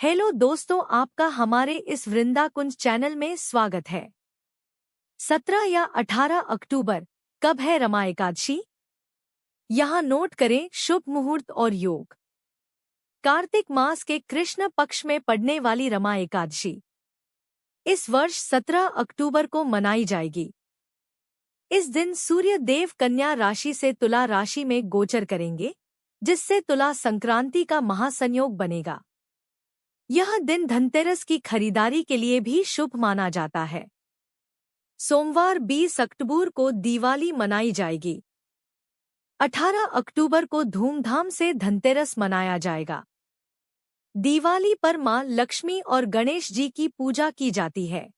Hello दोस्तों, आपका हमारे इस वृंदाकुंज चैनल में स्वागत है। 17 या 18 अक्टूबर कब है रमा एकादशी? यहाँ नोट करें शुभ मुहूर्त और योग। कार्तिक मास के कृष्ण पक्ष में पड़ने वाली रमा एकादशी इस वर्ष 17 अक्टूबर को मनाई जाएगी। इस दिन सूर्य देव कन्या राशि से तुला राशि में गोचर करेंगे, जिससे तुला संक्रांति का महासंयोग बनेगा। यह दिन धनतेरस की खरीदारी के लिए भी शुभ माना जाता है। सोमवार 20 अक्टूबर को दिवाली मनाई जाएगी। 18 अक्टूबर को धूमधाम से धनतेरस मनाया जाएगा। दिवाली पर मां लक्ष्मी और गणेश जी की पूजा की जाती है।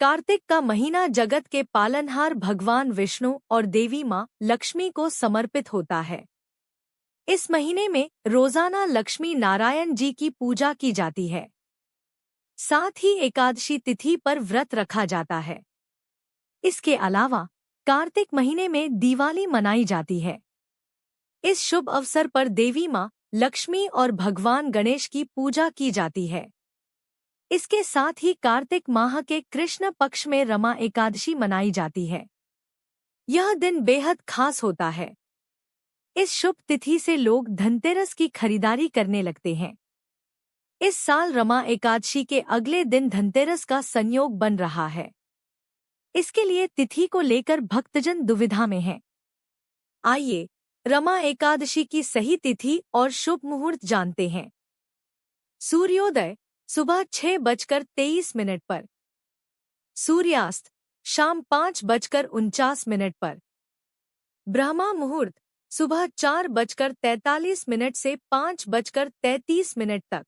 कार्तिक का महीना जगत के पालनहार भगवान विष्णु और देवी मां लक्ष्मी को समर्पित होता है। इस महीने में रोजाना लक्ष्मी नारायण जी की पूजा की जाती है। साथ ही एकादशी तिथि पर व्रत रखा जाता है। इसके अलावा कार्तिक महीने में दिवाली मनाई जाती है। इस शुभ अवसर पर देवी मां लक्ष्मी और भगवान गणेश की पूजा की जाती है। इसके साथ ही कार्तिक माह के कृष्ण पक्ष में रमा एकादशी मनाई जाती है। यह दिन बेहद खास होता है। इस शुभ तिथि से लोग धनतेरस की खरीदारी करने लगते हैं। इस साल रमा एकादशी के अगले दिन धनतेरस का संयोग बन रहा है। इसके लिए तिथि को लेकर भक्तजन दुविधा में हैं। आइए रमा एकादशी की सही तिथि और शुभ मुहूर्त जानते हैं। सूर्योदय सुबह 6:23 पर। सूर्यास्त शाम 5:49 पर। ब्रह्मा मुहूर्त सुबह 4:43 से 5:33 तक।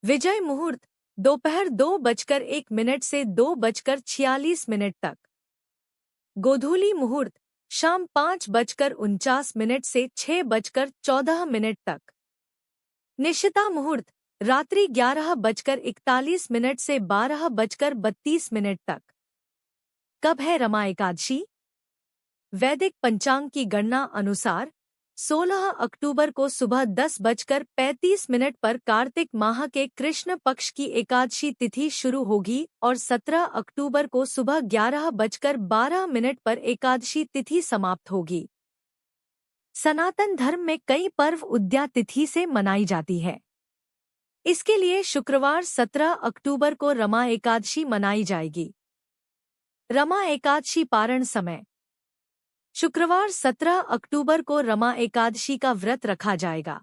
विजय मुहूर्त दोपहर 2:01 से 2:46 तक। गोधूली मुहूर्त शाम 5:49 से 6:14 तक। निशिता मुहूर्त रात्रि 11:41 से 12:32 तक। कब है रमा एकादशी? वैदिक पंचांग की गणना अनुसार 16 अक्टूबर को सुबह 10:35 पर कार्तिक माह के कृष्ण पक्ष की एकादशी तिथि शुरू होगी और 17 अक्टूबर को सुबह 11:12 पर एकादशी तिथि समाप्त होगी। सनातन धर्म में कई पर्व उद्या तिथि से मनाई जाती है। इसके लिए शुक्रवार 17 अक्टूबर को रमा एकादशी मनाई जाएगी। रमा एकादशी पारण समय शुक्रवार 17 अक्टूबर को रमा एकादशी का व्रत रखा जाएगा।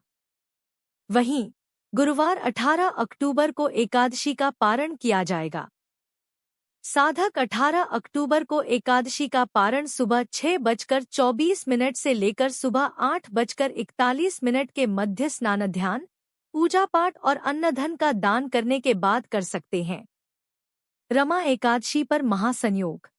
वहीं गुरुवार 18 अक्टूबर को एकादशी का पारण किया जाएगा। साधक 18 अक्टूबर को एकादशी का पारण सुबह 6:24 से लेकर सुबह 8:41 के मध्य स्नान ध्यान, पूजा पाठ और अन्नधन का दान करने के बाद कर सकते हैं। रमा एकादशी पर महासंयोग।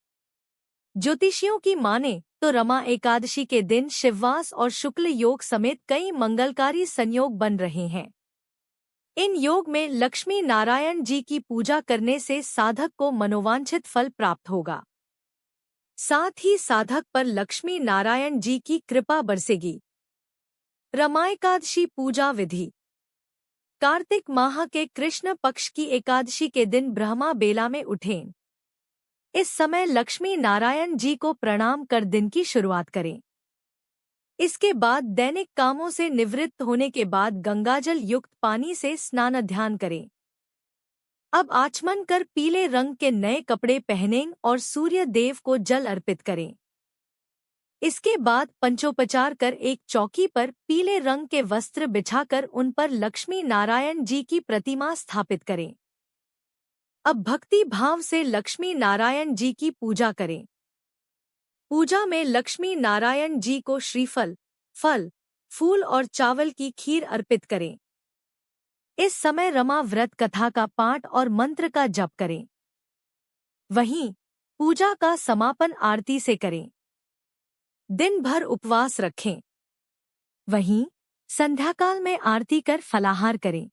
ज्योतिषियों की माने तो रमा एकादशी के दिन शिववास और शुक्ल योग समेत कई मंगलकारी संयोग बन रहे हैं। इन योग में लक्ष्मी नारायण जी की पूजा करने से साधक को मनोवांछित फल प्राप्त होगा। साथ ही साधक पर लक्ष्मी नारायण जी की कृपा बरसेगी। रमा एकादशी पूजा विधि। कार्तिक माह के कृष्ण पक्ष की एकादशी के दिन ब्रह्मा बेला में उठें। इस समय लक्ष्मी नारायण जी को प्रणाम कर दिन की शुरुआत करें। इसके बाद दैनिक कामों से निवृत्त होने के बाद गंगाजल युक्त पानी से स्नान ध्यान करें। अब आचमन कर पीले रंग के नए कपड़े पहनें और सूर्य देव को जल अर्पित करें। इसके बाद पंचोपचार कर एक चौकी पर पीले रंग के वस्त्र बिछाकर उन पर लक्ष्मी नारायण जी की प्रतिमा स्थापित करें। अब भक्ति भाव से लक्ष्मी नारायण जी की पूजा करें। पूजा में लक्ष्मी नारायण जी को श्रीफल, फल, फूल और चावल की खीर अर्पित करें। इस समय रमा व्रत कथा का पाठ और मंत्र का जप करें। वहीं पूजा का समापन आरती से करें। दिन भर उपवास रखें। वहीं संध्याकाल में आरती कर फलाहार करें।